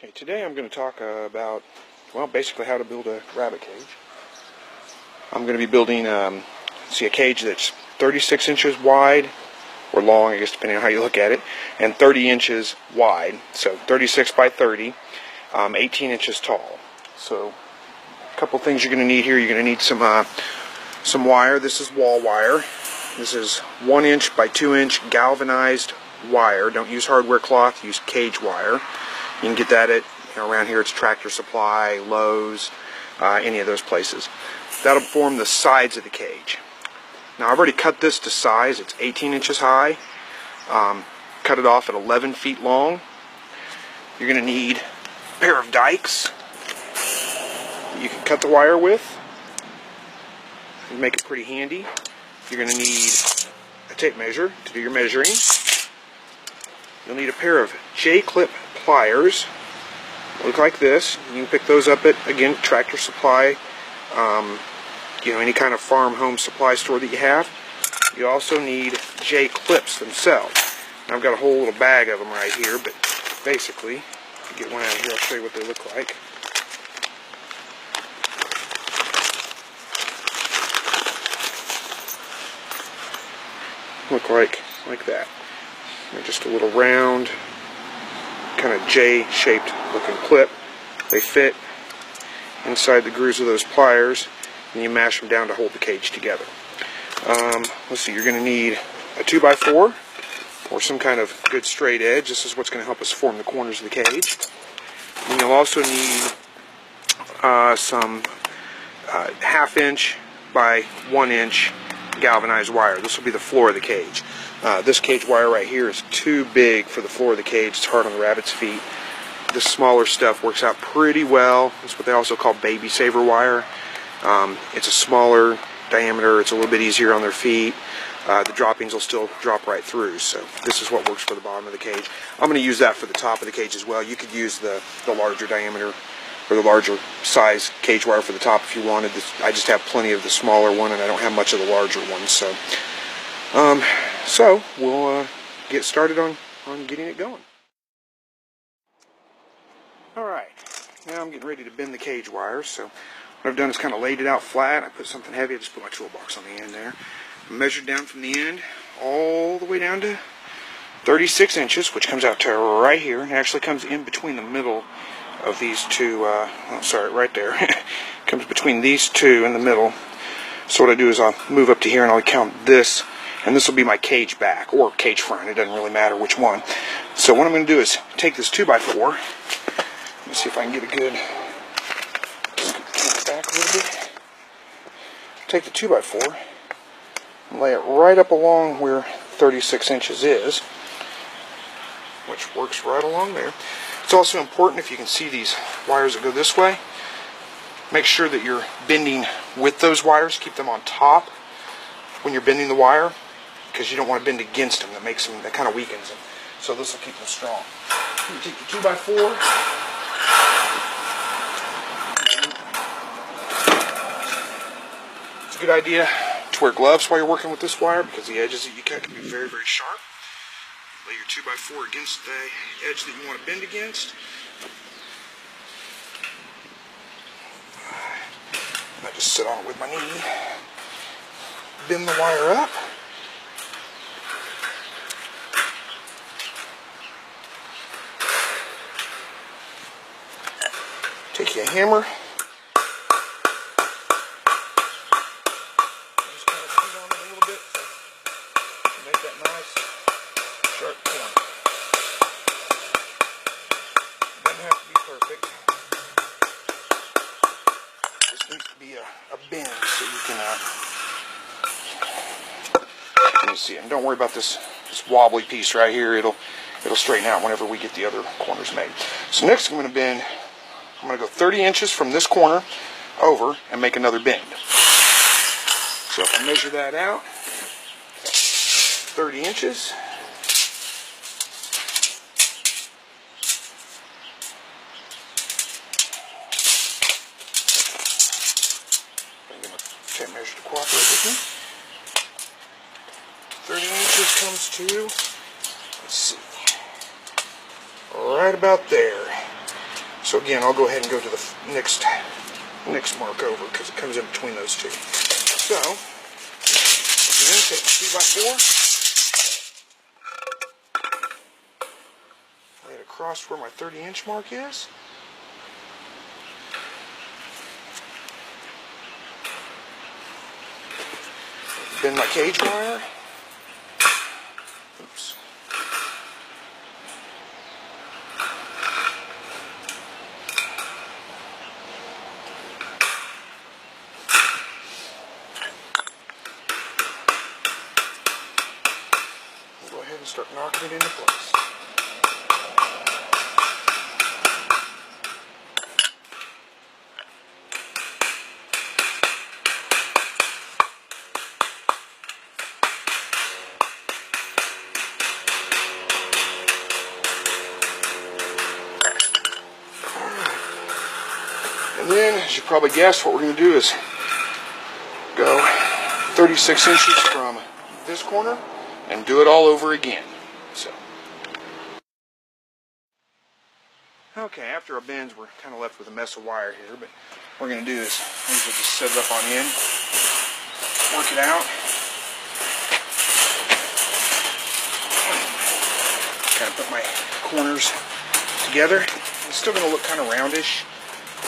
Okay, today I'm going to talk about, well, basically how to build a rabbit cage. I'm going to be building, a cage that's 36 inches wide, or long, I guess, depending on how you look at it, and 30 inches wide. So 36 by 30, 18 inches tall. So a couple things you're going to need here. You're going to need some wire. This is wall wire. This is 1 inch by 2 inch galvanized wire. Don't use hardware cloth, use cage wire. You can get that at, around here it's Tractor Supply, Lowe's, any of those places. That'll form the sides of the cage. Now I've already cut this to size. It's 18 inches high. Cut it off at 11 feet long. You're going to need a pair of dikes that you can cut the wire with. You make it pretty handy. You're going to need a tape measure to do your measuring. You'll need a pair of J-clip pliers. Look like this. You can pick those up at, again, Tractor Supply, any kind of farm home supply store that you have. You also need J-clips themselves. Now, I've got a whole little bag of them right here, but basically, if you get one out of here, I'll show you what they look like. Look like that. They're just a little round, kind of J-shaped looking clip. They fit inside the grooves of those pliers, and you mash them down to hold the cage together. Let's see, you're going to need a 2x4 or some kind of good straight edge. This is what's going to help us form the corners of the cage. And you'll also need some 1/2 inch by 1 inch galvanized wire. This will be the floor of the cage. This cage wire right here is too big for the floor of the cage. It's hard on the rabbit's feet. This smaller stuff works out pretty well. It's what they also call baby saver wire. It's a smaller diameter. It's a little bit easier on their feet. The droppings will still drop right through. So this is what works for the bottom of the cage. I'm going to use that for the top of the cage as well. You could use the larger diameter or the larger size cage wire for the top if you wanted. I just have plenty of the smaller one, and I don't have much of the larger one. So we'll get started on getting it going. Alright, now I'm getting ready to bend the cage wire. So what I've done is kind of laid it out flat. I put something heavy. I just put my toolbox on the end there. I measured down from the end all the way down to 36 inches, which comes out to right here. It actually comes in between the middle of these two, right there. Comes between these two in the middle. So what I do is I'll move up to here and I'll count this, and this will be my cage back or cage front. It doesn't really matter which one. So what I'm going to do is take this 2x4. Let me see if I can get a good back a little bit. Take the 2x4 and lay it right up along where 36 inches is, which works right along there. It's also important, if you can see these wires that go this way, make sure that you're bending with those wires. Keep them on top when you're bending the wire, because you don't want to bend against them. That kind of weakens them. So this will keep them strong. You take the 2x4. It's a good idea to wear gloves while you're working with this wire, because the edges that you cut can be very, very sharp. Lay your 2x4 against the edge that you want to bend against. I just sit on it with my knee. Bend the wire up. Take you a hammer. Just kind of beat on it a little bit to make that nice sharp point. It doesn't have to be perfect. This needs to be a bend so you can, let me see, and don't worry about this wobbly piece right here. It'll straighten out whenever we get the other corners made. So next I'm going to go 30 inches from this corner over and make another bend. So if I measure that out, 30 inches. I'm going to tape measure to cooperate with me. 30 inches comes to, let's see, right about there. So again, I'll go ahead and go to the next mark over because it comes in between those two. So, again, take my 2x4, lay it across where my 30-inch mark is. Bend my cage wire. Oops. Go ahead and start knocking it into place. And then, as you probably guessed, what we're going to do is go 36 inches from this corner and do it all over again. So, okay, after our bends, we're kind of left with a mess of wire here, but what we're going to do is we'll just set it up on end, work it out, kind of put my corners together. It's still going to look kind of roundish,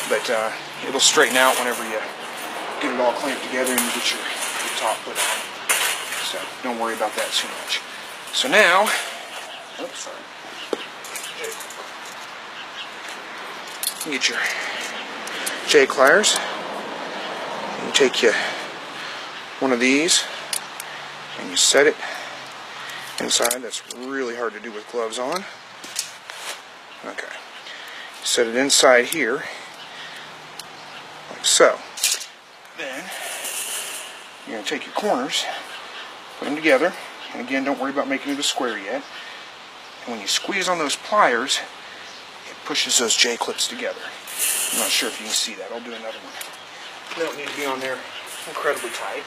but it'll straighten out whenever you get it all clamped together and you get your top put on. So don't worry about that too much. So now, oops, sorry. You get your J pliers. You take one of these and you set it inside. That's really hard to do with gloves on. Okay. Set it inside here. So, then you're going to take your corners, put them together, and again, don't worry about making it a square yet. And when you squeeze on those pliers, it pushes those J-clips together. I'm not sure if you can see that. I'll do another one. They don't need to be on there incredibly tight.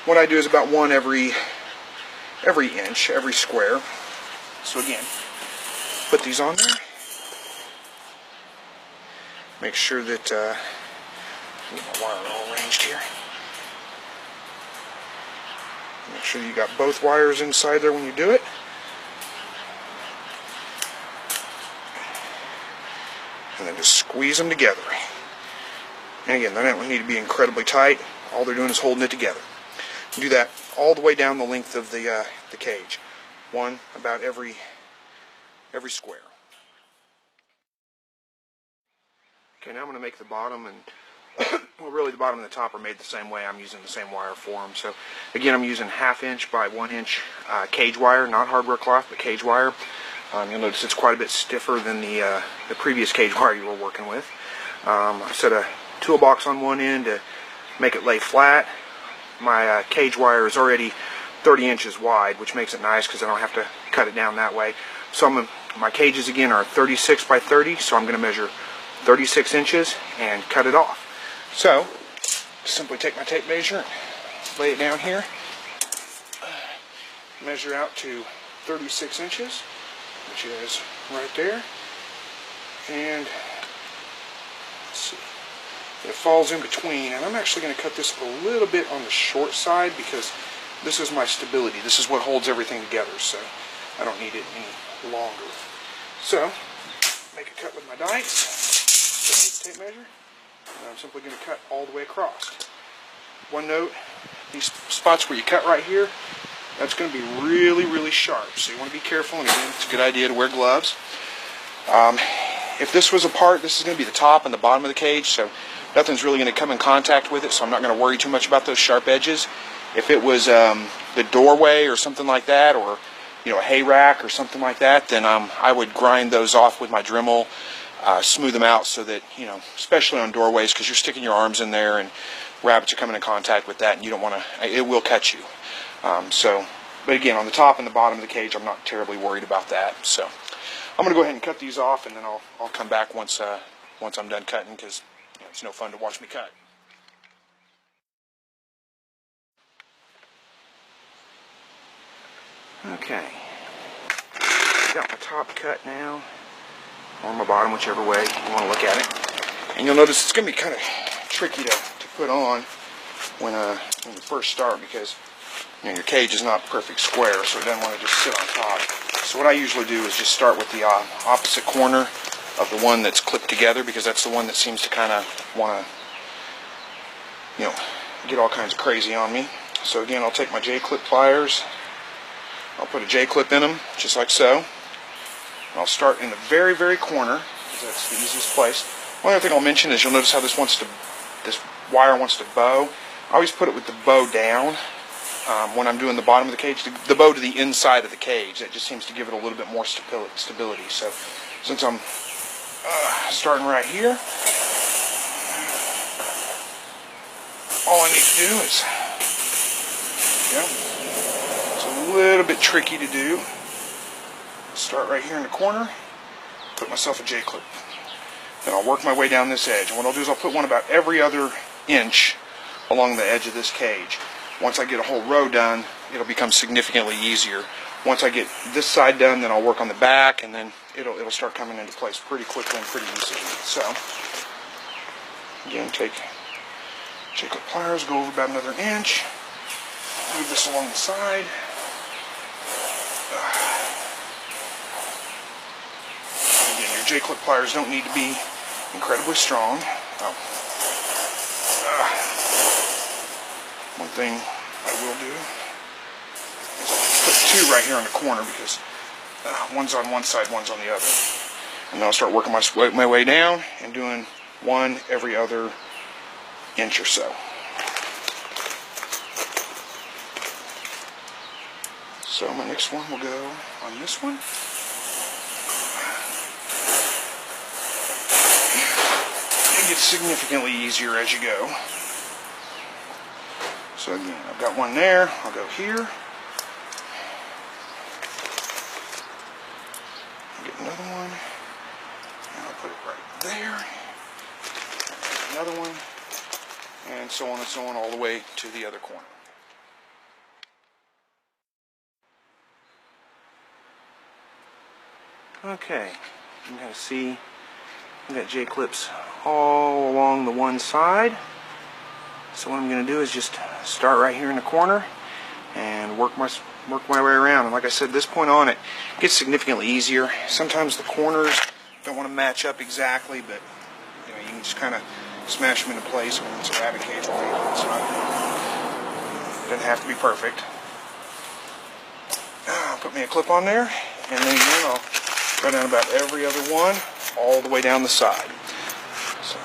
What I do is about one every inch, every square. So again, put these on there. Make sure that get my wire all arranged here. Make sure you got both wires inside there when you do it. And then just squeeze them together. And again, they don't need to be incredibly tight. All they're doing is holding it together. Do that all the way down the length of the cage. One about every square. Okay, now I'm going to make the bottom, and well, really the bottom and the top are made the same way. I'm using the same wire for them. So again, I'm using 1/2 inch by 1 inch cage wire, not hardware cloth, but cage wire. You'll notice it's quite a bit stiffer than the previous cage wire you were working with. I set a toolbox on one end to make it lay flat. My cage wire is already 30 inches wide, which makes it nice because I don't have to cut it down that way. So my cages again are 36 by 30, so I'm going to measure 36 inches and cut it off. So, simply take my tape measure, lay it down here, measure out to 36 inches, which is right there, and let's see, it falls in between, and I'm actually going to cut this a little bit on the short side because this is my stability. This is what holds everything together, so I don't need it any longer. So, make a cut with my dice. Tape measure, and I'm simply going to cut all the way across. One note, these spots where you cut right here, that's going to be really, really sharp, so you want to be careful, and again, it's a good idea to wear gloves. If this was a part, this is going to be the top and the bottom of the cage, so nothing's really going to come in contact with it, so I'm not going to worry too much about those sharp edges. If it was the doorway or something like that, or a hay rack or something like that, then I would grind those off with my Dremel, smooth them out so that, especially on doorways, because you're sticking your arms in there and rabbits are coming in contact with that, and you don't want to, it will cut you. But again, on the top and the bottom of the cage, I'm not terribly worried about that. So I'm going to go ahead and cut these off, and then I'll come back once I'm done cutting, because it's no fun to watch me cut. Okay, got my top cut now. or my bottom, whichever way you want to look at it. And you'll notice it's going to be kind of tricky to put on when you first start, because your cage is not perfect square, so it doesn't want to just sit on top. So what I usually do is just start with the opposite corner of the one that's clipped together, because that's the one that seems to kind of want to, get all kinds of crazy on me. So again, I'll take my J-clip pliers, I'll put a J-clip in them, just like so. I'll start in the very, very corner, because that's the easiest place. One other thing I'll mention is you'll notice how this wire wants to bow. I always put it with the bow down when I'm doing the bottom of the cage, the bow to the inside of the cage. That just seems to give it a little bit more stability. So since I'm starting right here, all I need to do is, it's a little bit tricky to do. Start right here in the corner, put myself a J-clip. Then I'll work my way down this edge. And what I'll do is I'll put one about every other inch along the edge of this cage. Once I get a whole row done, it'll become significantly easier. Once I get this side done, then I'll work on the back, and then it'll start coming into place pretty quickly and pretty easily. So, again, take J-clip pliers, go over about another inch, move this along the side. Again, your J-clip pliers don't need to be incredibly strong. One thing I will do is put two right here on the corner, because one's on one side, one's on the other. And then I'll start working my way down and doing one every other inch or so. So my next one will go on this one. It gets significantly easier as you go. So again, I've got one there, I'll go here. Get another one, and I'll put it right there. Another one, and so on all the way to the other corner. Okay, you can kind of see I've got J-clips all along the one side. So what I'm going to do is just start right here in the corner and work my way around. And like I said, this point on, it gets significantly easier. Sometimes the corners don't want to match up exactly, but you can just kind of smash them into place when it's a rabbit cage. It doesn't have to be perfect. I'll put me a clip on there, and then again I'll go down about every other one, all the way down the side. So.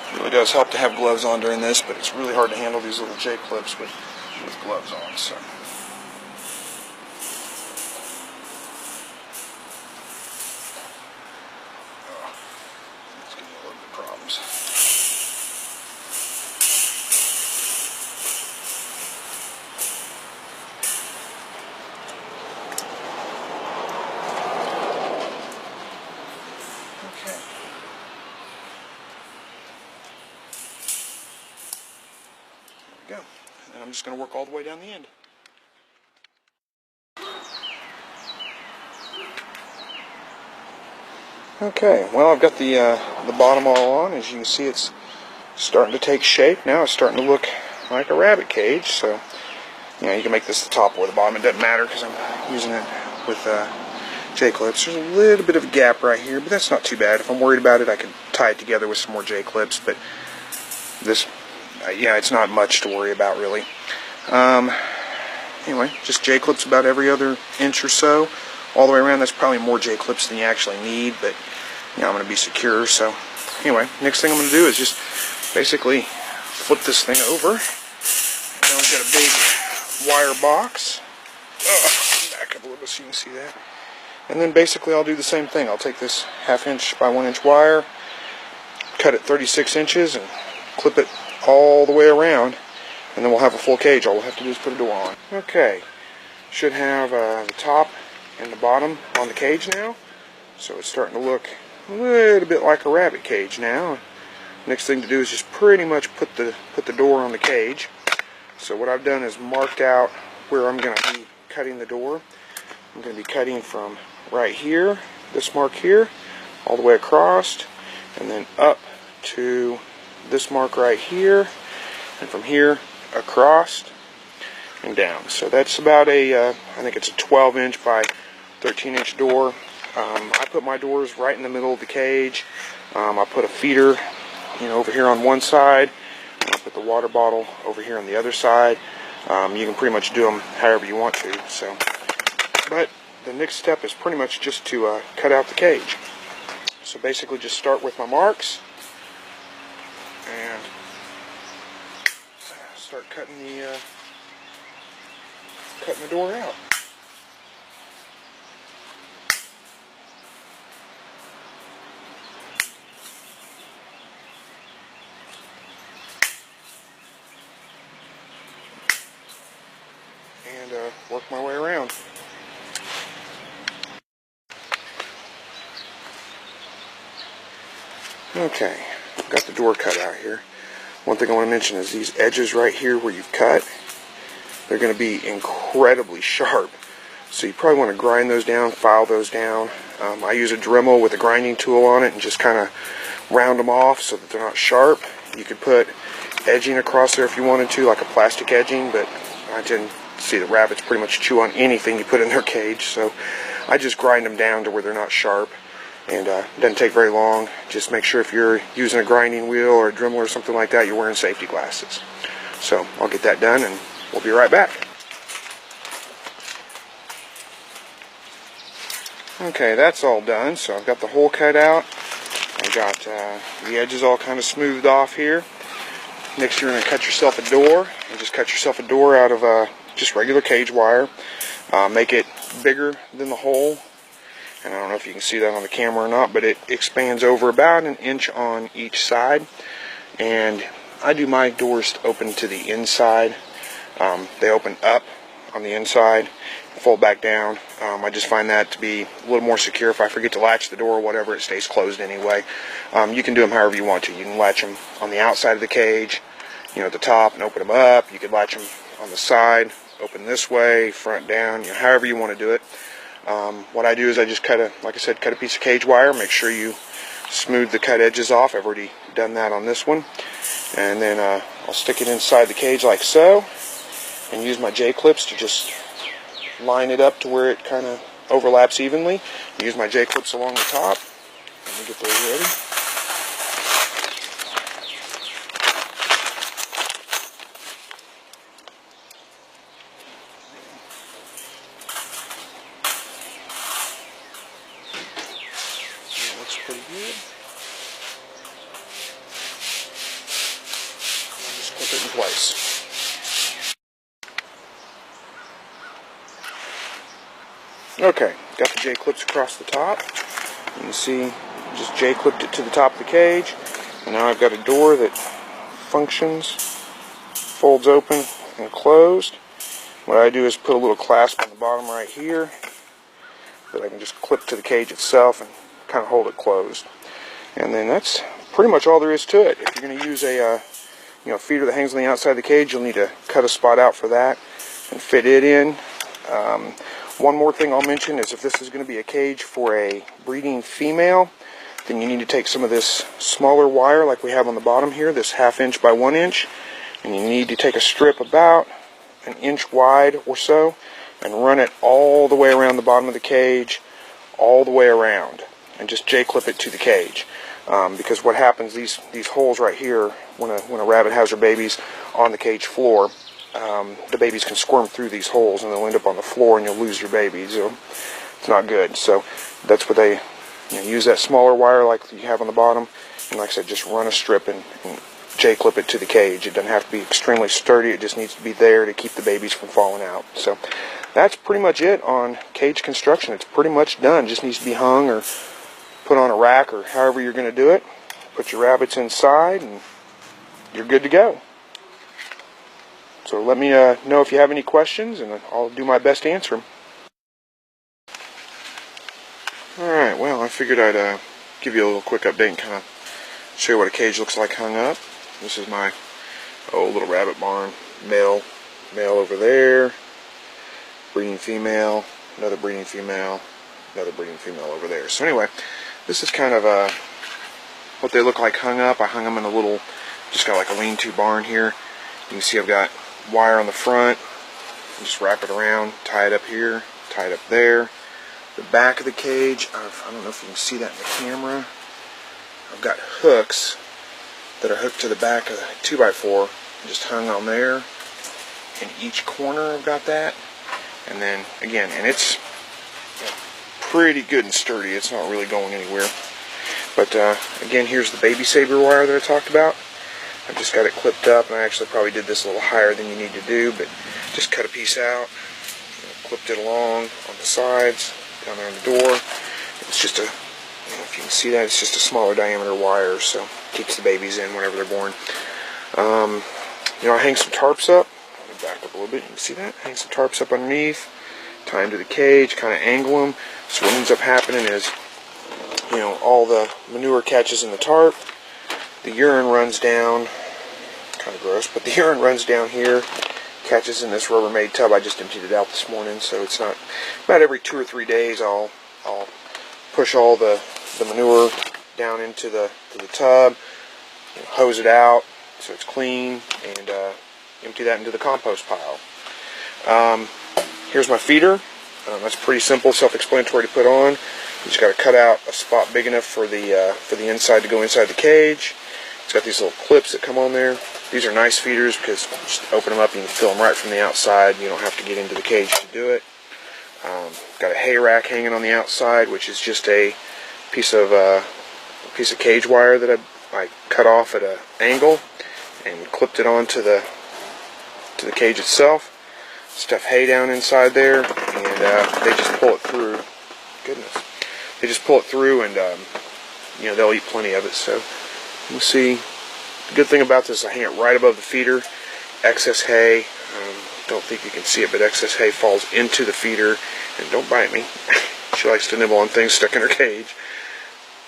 It really does help to have gloves on during this, but it's really hard to handle these little J-clips with gloves on. So. It's giving me a little bit of problems. Go. And I'm just going to work all the way down the end. Okay, well, I've got the bottom all on. As you can see, it's starting to take shape. Now it's starting to look like a rabbit cage. So, you can make this the top or the bottom. It doesn't matter because I'm using it with J-clips. There's a little bit of a gap right here, but that's not too bad. If I'm worried about it, I could tie it together with some more J-clips. But this, it's not much to worry about, really. Anyway, just J-clips about every other inch or so, all the way around. That's probably more J-clips than you actually need, but I'm going to be secure. So anyway, next thing I'm going to do is just basically flip this thing over. Now we've got a big wire box. Back up a little bit so you can see that. And then basically I'll do the same thing. I'll take this 1/2 inch by 1 inch wire, cut it 36 inches, and clip it all the way around, and then we'll have a full cage. All we'll have to do is put a door on. Okay, should have the top and the bottom on the cage now, so it's starting to look a little bit like a rabbit cage now. Next thing to do is just pretty much put the door on the cage. So what I've done is marked out where I'm going to be cutting the door. I'm going to be cutting from right here, this mark here, all the way across, and then up to this mark right here, and from here across and down. So that's about I think it's a 12-inch by 13-inch door. I put my doors right in the middle of the cage. I put a feeder, over here on one side. I put the water bottle over here on the other side. You can pretty much do them however you want to. But the next step is pretty much just to cut out the cage. So basically, just start with my marks and start cutting the door out. And work my way around. Okay, got the door cut out here. One thing I want to mention is these edges right here where you've cut, they're going to be incredibly sharp. So you probably want to grind those down, file those down. I use a Dremel with a grinding tool on it and just kind of round them off so that they're not sharp. You could put edging across there if you wanted to, like a plastic edging, but I didn't see the rabbits pretty much chew on anything you put in their cage, so I just grind them down to where they're not sharp. And it doesn't take very long. Just make sure if you're using a grinding wheel or a Dremel or something like that, you're wearing safety glasses. So I'll get that done and we'll be right back. Okay, that's all done. So I've got the hole cut out. I've got the edges all kind of smoothed off here. Next, you're going to cut yourself a door. And just cut yourself a door out of just regular cage wire. Make it bigger than the hole. And I don't know if you can see that on the camera or not, but it expands over about 1 inch on each side. And I do my doors open to the inside. They open up on the inside, fold back down. I just find that to be a little more secure. If I forget to latch the door or whatever, it stays closed anyway. You can do them however you want to. You can latch them on the outside of the cage, at the top, and open them up. You could latch them on the side, open this way, front down, however you want to do it. What I do is I just cut a piece of cage wire. Make sure you smooth the cut edges off. I've already done that on this one. And then I'll stick it inside the cage like so, and use my J-clips to just line it up to where it kind of overlaps evenly. Use my J-clips along the top. Let me get those ready. Looks pretty good. Just clip it in place. Okay, got the J-clips across the top. You can see, just J-clipped it to the top of the cage. And now I've got a door that functions, folds open and closed. What I do is put a little clasp on the bottom right here that I can just clip to the cage itself and kind of hold it closed. And then that's pretty much all there is to it. If you're going to use a feeder that hangs on the outside of the cage, you'll need to cut a spot out for that and fit it in. One more thing I'll mention is if this is going to be a cage for a breeding female, then you need to take some of this smaller wire like we have on the bottom here, this 1/2 inch by 1 inch, and you need to take a strip about 1 inch wide or so and run it all the way around the bottom of the cage, all the way around, and just J-clip it to the cage. Because what happens, these holes right here, when a rabbit has her babies on the cage floor, the babies can squirm through these holes and they'll end up on the floor and you'll lose your babies. So it's not good. So that's what they use, that smaller wire like you have on the bottom, and like I said, just run a strip and J-clip it to the cage. It doesn't have to be extremely sturdy. It just needs to be there to keep the babies from falling out. So that's pretty much it on cage construction. It's pretty much done. Just needs to be hung or put on a rack or however you're going to do it. Put your rabbits inside and you're good to go. So let me know if you have any questions, and I'll do my best to answer them. Alright, well, I figured I'd give you a little quick update and kind of show you what a cage looks like hung up. This is my little rabbit barn. male over there, breeding female, another breeding female, another breeding female over there. So anyway, this is kind of what they look like hung up. I hung them in a little, just got like a lean-to barn here. You can see I've got wire on the front. Just wrap it around, tie it up here, tie it up there. The back of the cage, I don't know if you can see that in the camera. I've got hooks that are hooked to the back of the 2x4, just hung on there. In each corner I've got that. And then again, and it's pretty good and sturdy. It's not really going anywhere. But again, here's the baby saber wire that I talked about. I've just got it clipped up, and I actually probably did this a little higher than you need to do, but just cut a piece out, clipped it along on the sides, down there on the door. It's just a, if you can see that, it's just a smaller diameter wire, so keeps the babies in whenever they're born. I hang some tarps up. Let me back up a little bit. You can see that. Hang some tarps up underneath, tie them to the cage, kind of angle them. So what ends up happening is, all the manure catches in the tarp. The urine runs down, kind of gross, but the urine runs down here, catches in this Rubbermaid tub. I just emptied it out this morning, so it's not, about every 2 or 3 days I'll push all the manure down into the tub, hose it out so it's clean, and empty that into the compost pile. Here's my feeder. That's pretty simple, self-explanatory to put on. You just got to cut out a spot big enough for the inside to go inside the cage. It's got these little clips that come on there. These are nice feeders because just open them up, you can fill them right from the outside. You don't have to get into the cage to do it. Got a hay rack hanging on the outside, which is just a piece of cage wire that I cut off at an angle and clipped it onto the cage itself. Stuff hay down inside there, and they just pull it through. Goodness, they just pull it through, and they'll eat plenty of it. So we'll see. The good thing about this, I hang it right above the feeder. Excess hay, don't think you can see it, but excess hay falls into the feeder. And don't bite me. She likes to nibble on things stuck in her cage.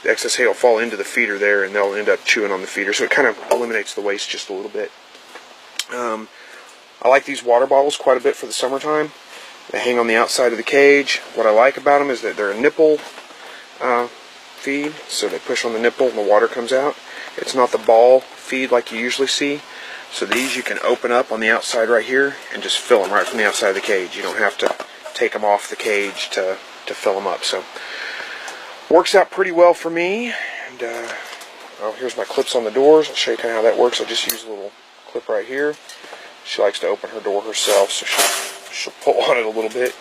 The excess hay will fall into the feeder there, and they'll end up chewing on the feeder. So it kind of eliminates the waste just a little bit. I like these water bottles quite a bit for the summertime. They hang on the outside of the cage. What I like about them is that they're a nipple feed, so they push on the nipple and the water comes out. It's not the ball feed like you usually see. So these you can open up on the outside right here and just fill them right from the outside of the cage. You don't have to take them off the cage to fill them up. So works out pretty well for me. And here's my clips on the doors. I'll show you kind of how that works. I'll just use a little clip right here. She likes to open her door herself, so she'll pull on it a little bit.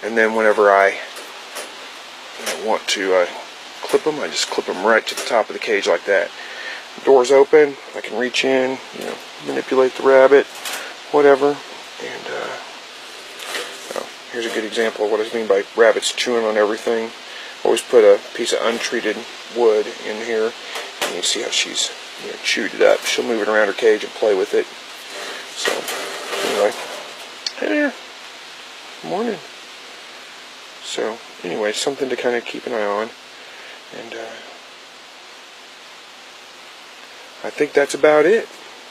And then whenever I want to clip them, I just clip them right to the top of the cage like that. The door's open, I can reach in, manipulate the rabbit, whatever. And here's a good example of what I mean by rabbits chewing on everything. Always put a piece of untreated wood in here, and you see how she's chewed it up. She'll move it around her cage and play with it. So, anyway, hey there, morning. So, anyway, something to kind of keep an eye on, and I think that's about it.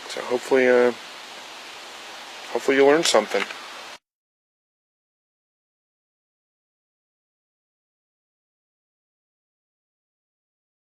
So hopefully you learned something.